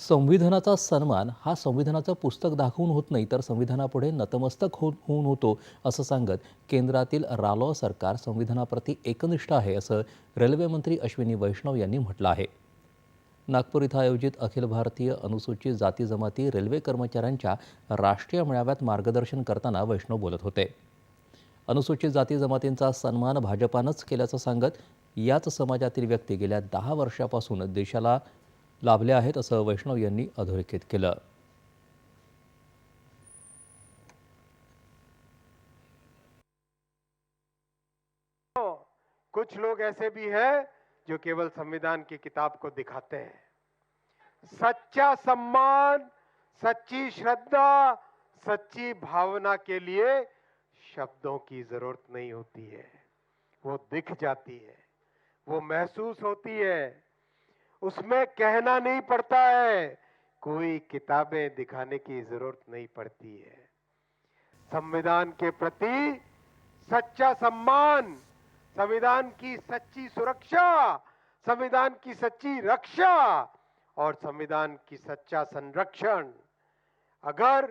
संविधानाचा सन्मान हा संविधानाचं पुस्तक दाखवून होत नाही, तर संविधानापुढे नतमस्तक होऊन होतो, असं सांगत केंद्रातील रालोआ सरकार संविधानाप्रती एकनिष्ठ आहे, असं रेल्वे मंत्री अश्विनी वैष्णव यांनी म्हटलं आहे. नागपूर इथं आयोजित अखिल भारतीय अनुसूचित जाती जमाती रेल्वे कर्मचाऱ्यांच्या राष्ट्रीय मेळाव्यात मार्गदर्शन करताना वैष्णव बोलत होते. अनुसूचित जाती जमातींचा सन्मान भाजपानंच केल्याचं सांगत याच समाजातील व्यक्ती गेल्या 10 वर्षापासून देशाला लाभले आहेत, असं वैष्णव यांनी अधोरेखित केलं. कुछ लोग ऐसे भी हैं जो केवल संविधान की किताब को दिखाते हैं. सच्चा सम्मान, सच्ची श्रद्धा, सच्ची भावना के लिए शब्दों की जरूरत नहीं होती है. वो दिख जाती है, वो महसूस होती है, उसमें कहना नहीं पड़ता है, कोई किताबें दिखाने की जरूरत नहीं पड़ती है. संविधान के प्रति सच्चा सम्मान, संविधान की सच्ची सुरक्षा, संविधान की सच्ची रक्षा और संविधान की सच्चा संरक्षण अगर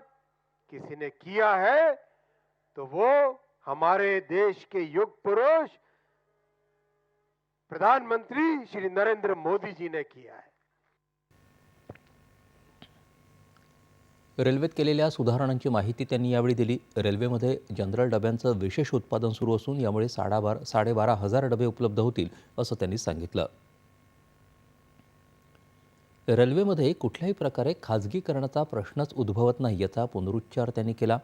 किसी ने किया है तो वो हमारे देश के युग पुरुष प्रधानमंत्री श्री नरेंद्र मोदी जी ने किया है. रेल्वेत केलेल्या सुधारणांची माहिती त्यांनी यावेळी दिली. रेल्वेमध्ये जनरल डब्यांचं विशेष उत्पादन सुरू असून यामुळे 12,500 डबे उपलब्ध होतील, असं त्यांनी सांगितलं. रेल्वेमध्ये कुठल्याही प्रकारे खाजगीकरणाचा प्रश्नच उद्भवत नाही, याचा पुनरुच्चार त्यांनी केला.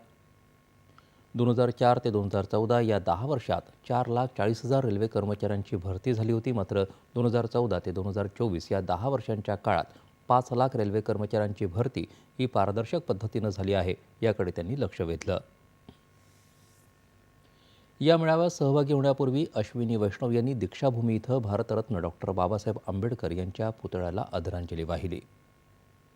2004 ते 2014 या 10 वर्षात 4,40,000 रेल्वे कर्मचाऱ्यांची भरती झाली होती. मात्र 2014 ते 2024 या 10 वर्षांच्या काळात 5 लाख रेल्वे कर्मचाऱ्यांची भरती ही पारदर्शक पद्धतीनं झाली आहे, याकडे त्यांनी लक्ष वेधलं. या मेळाव्यात सहभागी होण्यापूर्वी अश्विनी वैष्णव यांनी दीक्षाभूमी इथं भारतरत्न डॉक्टर बाबासाहेब आंबेडकर यांच्या पुतळ्याला आदरांजली वाहिली.